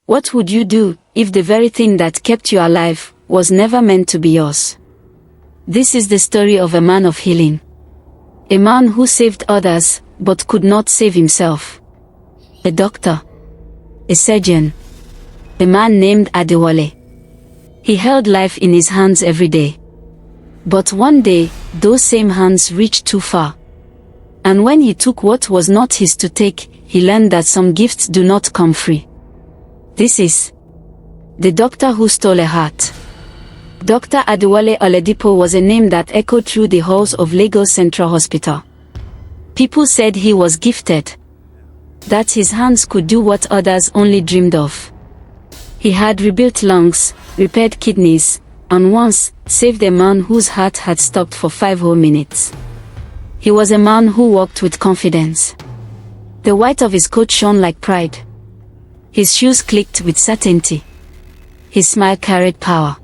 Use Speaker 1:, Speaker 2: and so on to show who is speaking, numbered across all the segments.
Speaker 1: What would you do if the very thing that kept you alive was never meant to be yours? This is the story of a man of healing. A man who saved others, but could not save himself. A doctor. A surgeon. A man named Adewale. He held life in his hands every day. But one day, those same hands reached too far. And when he took what was not his to take, he learned that some gifts do not come free. This is the doctor who stole a heart. Dr. Adewale Oladipo was a name that echoed through the halls of Lagos Central Hospital. People said he was gifted, that his hands could do what others only dreamed of. He had rebuilt lungs, repaired kidneys, and once saved a man whose heart had stopped for 5 whole minutes. He was a man who walked with confidence. The white of his coat shone like pride. His shoes clicked with certainty. His smile carried power.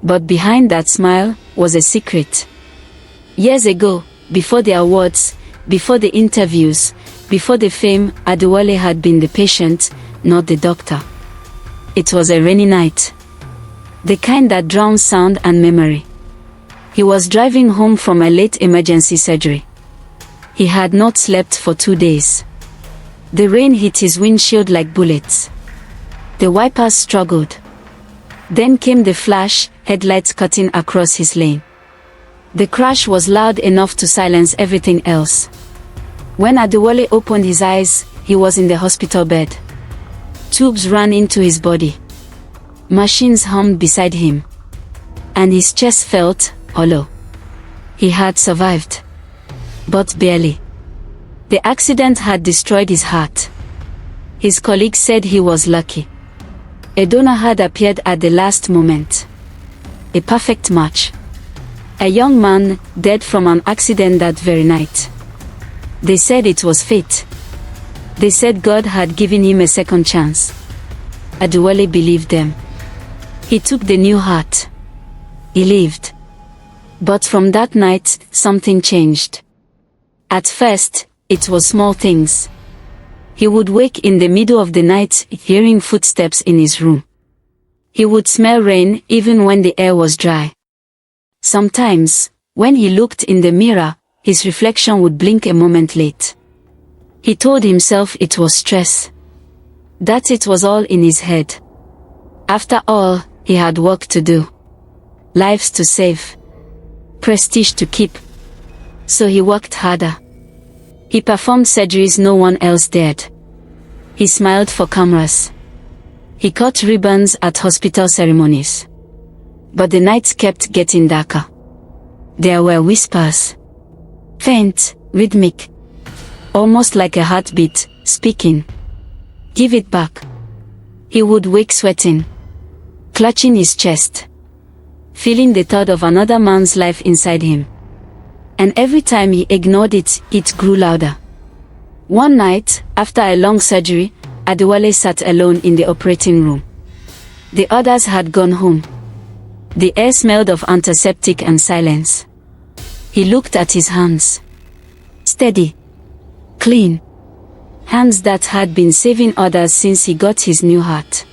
Speaker 1: But behind that smile was a secret. Years ago, before the awards, before the interviews, before the fame, Adewale had been the patient, not the doctor. It was a rainy night. The kind that drowns sound and memory. He was driving home from a late emergency surgery. He had not slept for 2 days. The rain hit his windshield like bullets. The wipers struggled. Then came the flash, headlights cutting across his lane. The crash was loud enough to silence everything else. When Adewale opened his eyes, he was in the hospital bed. Tubes ran into his body. Machines hummed beside him. And his chest felt hollow. He had survived. But barely. The accident had destroyed his heart. His colleagues said he was lucky. A donor had appeared at the last moment. A perfect match. A young man, dead from an accident that very night. They said it was fate. They said God had given him a second chance. Adewale believed them. He took the new heart. He lived. But from that night, something changed. At first, it was small things. He would wake in the middle of the night, hearing footsteps in his room. He would smell rain even when the air was dry. Sometimes, when he looked in the mirror, his reflection would blink a moment late. He told himself it was stress. That it was all in his head. After all, he had work to do. Lives to save. Prestige to keep. So he worked harder. He performed surgeries no one else dared. He smiled for cameras. He cut ribbons at hospital ceremonies. But the nights kept getting darker. There were whispers. Faint, rhythmic. Almost like a heartbeat, speaking. Give it back. He would wake sweating. Clutching his chest. Feeling the thought of another man's life inside him. And every time he ignored it, it grew louder. One night, after a long surgery, Adewale sat alone in the operating room. The others had gone home. The air smelled of antiseptic and silence. He looked at his hands. Steady. Clean. Hands that had been saving others since he got his new heart.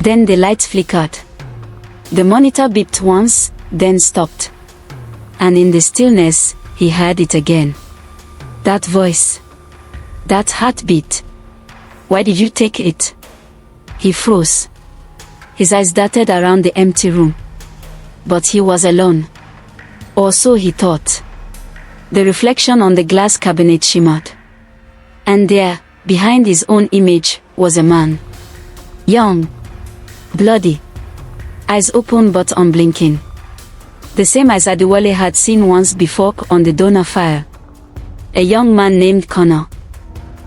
Speaker 1: Then the light flickered. The monitor beeped once, then stopped. And in the stillness, he heard it again. That voice. That heartbeat. Why did you take it? He froze. His eyes darted around the empty room. But he was alone. Or so he thought. The reflection on the glass cabinet shimmered. And there, behind his own image, was a man. Young. Bloody. Eyes open but unblinking. The same as Adewale had seen once before on the donor file. A young man named Connor.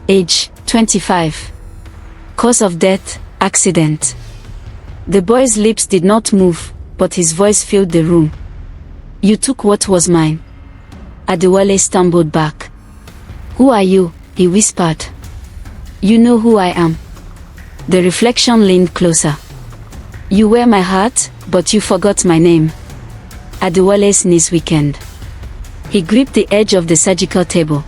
Speaker 1: Age, 25. Cause of death, accident. The boy's lips did not move, but his voice filled the room. You took what was mine. Adewale stumbled back. Who are you? He whispered. You know who I am. The reflection leaned closer. You were my heart, but you forgot my name. Adewale's knees weakened. He gripped the edge of the surgical table.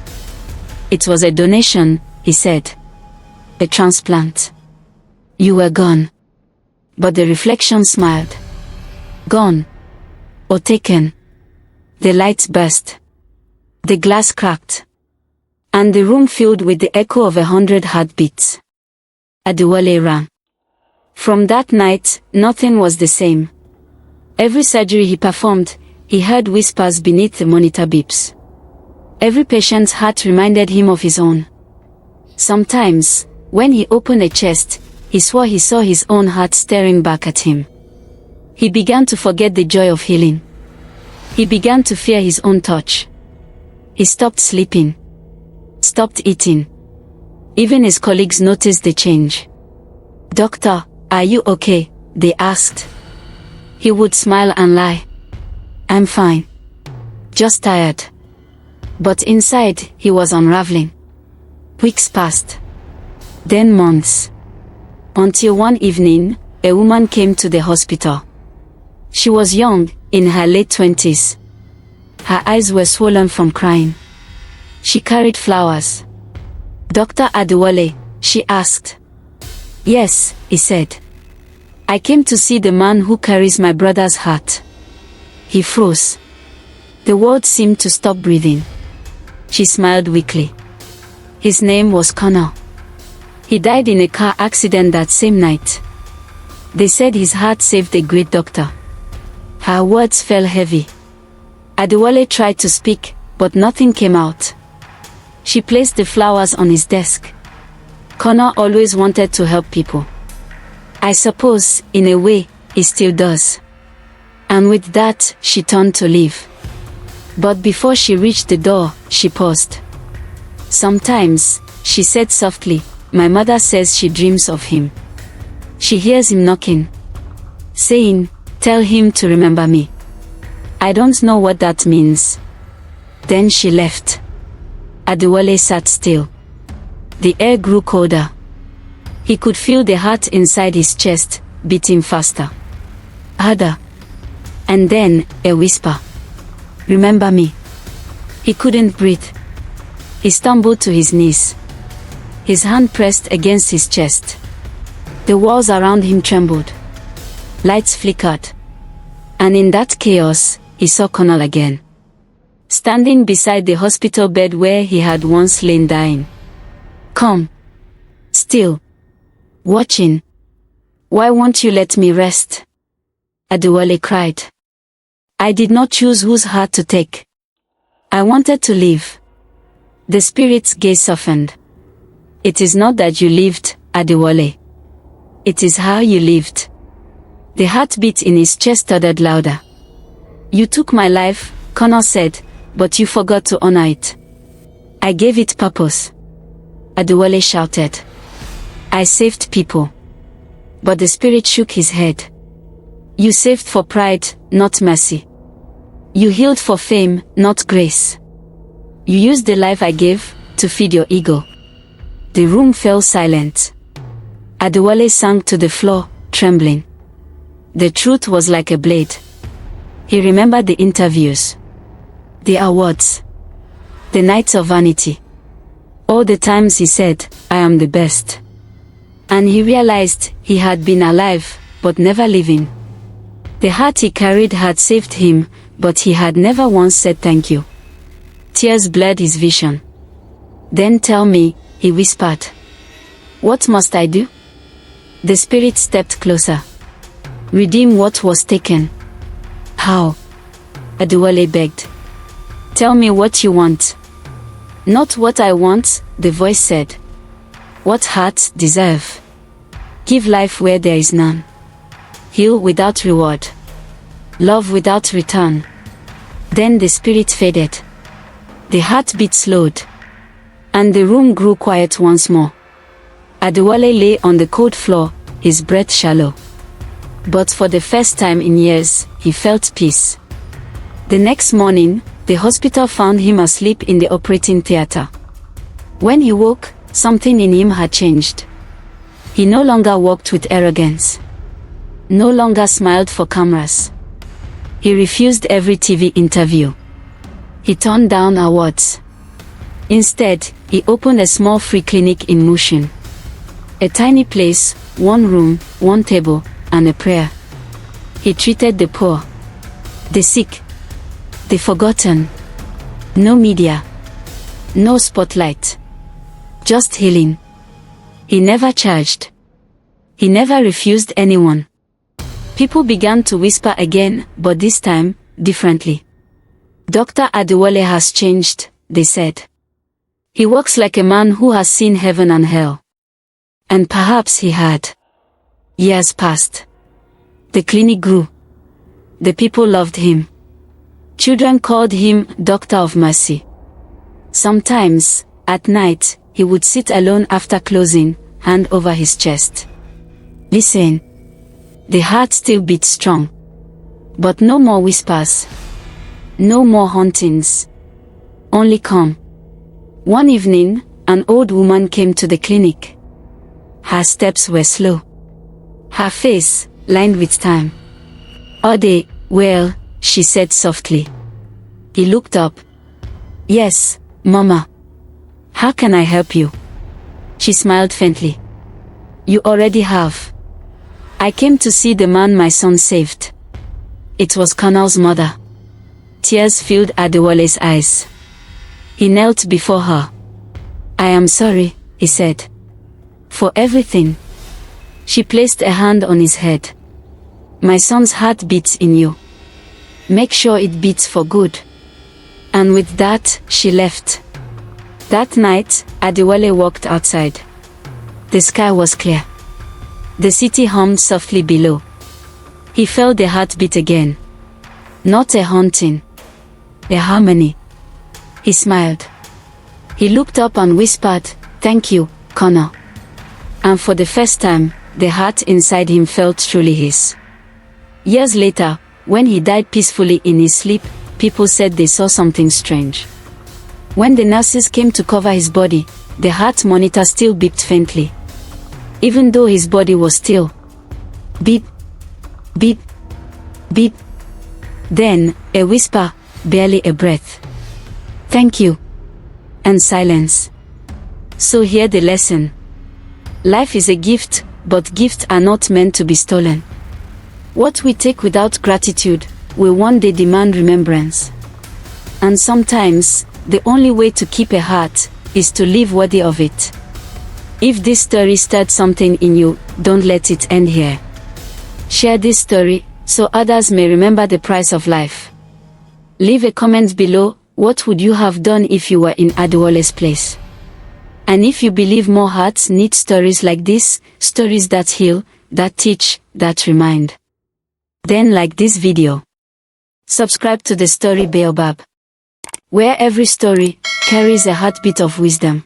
Speaker 1: It was a donation, he said. A transplant. You were gone. But the reflection smiled. Gone. Or taken. The lights burst. The glass cracked. And the room filled with the echo of 100 heartbeats. Adewale ran. From that night, nothing was the same. Every surgery he performed, he heard whispers beneath the monitor beeps. Every patient's heart reminded him of his own. Sometimes, when he opened a chest, he swore he saw his own heart staring back at him. He began to forget the joy of healing. He began to fear his own touch. He stopped sleeping. Stopped eating. Even his colleagues noticed the change. "Doctor, are you okay?" they asked. He would smile and lie. "I'm fine. Just tired." But inside, he was unraveling. Weeks passed. Then months. Until one evening, a woman came to the hospital. She was young, in her late 20s. Her eyes were swollen from crying. She carried flowers. "Dr. Adewale?" she asked. "Yes," he said. "I came to see the man who carries my brother's heart." He froze. The world seemed to stop breathing. She smiled weakly. His name was Connor. He died in a car accident that same night. They said his heart saved a great doctor. Her words fell heavy. Adewale tried to speak, but nothing came out. She placed the flowers on his desk. Connor always wanted to help people. I suppose, in a way, he still does. And with that, she turned to leave. But before she reached the door, she paused. "Sometimes," she said softly, "my mother says she dreams of him. She hears him knocking, saying, 'Tell him to remember me.' I don't know what that means." Then she left. Adewale sat still. The air grew colder. He could feel the heart inside his chest, beating faster. Harder. And then, a whisper. "Remember me." He couldn't breathe. He stumbled to his knees. His hand pressed against his chest. The walls around him trembled. Lights flickered. And in that chaos, he saw Connor again. Standing beside the hospital bed where he had once lain dying. Calm. Still. Watching. "Why won't you let me rest?" Adewale cried. "I did not choose whose heart to take. I wanted to live." The spirit's gaze softened. "It is not that you lived, Adewale. It is how you lived." The heartbeat in his chest thudded louder. "You took my life," Connor said, "but you forgot to honor it." "I gave it purpose." Adewale shouted. "I saved people." But the spirit shook his head. "You saved for pride, not mercy. You healed for fame, not grace. You used the life I gave to feed your ego." The room fell silent. Adewale sank to the floor, trembling. The truth was like a blade. He remembered the interviews, the awards, the nights of vanity. All the times he said, "I am the best." And he realized he had been alive, but never living. The heart he carried had saved him, but he had never once said thank you. Tears blurred his vision. "Then tell me," he whispered. "What must I do?" The spirit stepped closer. "Redeem what was taken." "How?" Adewale begged. "Tell me what you want." "Not what I want," the voice said. "What hearts deserve. Give life where there is none. Heal without reward. Love without return." Then the spirit faded. The heartbeat slowed. And the room grew quiet once more. Adewale lay on the cold floor, his breath shallow. But for the first time in years, he felt peace. The next morning, the hospital found him asleep in the operating theater. When he woke, something in him had changed. He no longer walked with arrogance. No longer smiled for cameras. He refused every TV interview. He turned down awards. Instead, he opened a small free clinic in Mushin. A tiny place one room, one table, and a prayer. He treated the poor, the sick, the forgotten. No media, no spotlight, just healing. He never charged. He never refused anyone. People began to whisper again, but this time, differently. Dr. Adewale has changed, they said. He walks like a man who has seen heaven and hell. And perhaps he had. Years passed. The clinic grew. The people loved him. Children called him Doctor of Mercy. Sometimes, at night, he would sit alone after closing, hand over his chest. Listen. The heart still beats strong. But no more whispers. No more hauntings. Only calm. One evening, an old woman came to the clinic. Her steps were slow. Her face, lined with time. Well, she said softly. He looked up. Yes, Mama. How can I help you? She smiled faintly. You already have. I came to see the man my son saved. It was Colonel's mother. Tears filled Adewale's eyes. He knelt before her. I am sorry, he said. For everything. She placed a hand on his head. My son's heart beats in you. Make sure it beats for good. And with that, she left. That night, Adewale walked outside. The sky was clear. The city hummed softly below. He felt the heartbeat again. Not a haunting. A harmony. He smiled. He looked up and whispered, "Thank you, Connor." And for the first time, the heart inside him felt truly his. Years later, when he died peacefully in his sleep, people said they saw something strange. When the nurses came to cover his body, the heart monitor still beeped faintly. Even though his body was still. Beep, beep, beep. Then, a whisper, barely a breath. Thank you. And silence. So hear the lesson. Life is a gift, but gifts are not meant to be stolen. What we take without gratitude will one day demand remembrance. And sometimes, the only way to keep a heart is to live worthy of it. If this story stirred something in you, don't let it end here. Share this story so others may remember the price of life. Leave a comment below. What would you have done if you were in Adewale's place? And if you believe more hearts need stories like this, stories that heal, that teach, that remind, then like this video. Subscribe to the story Baobab, where every story carries a heartbeat of wisdom.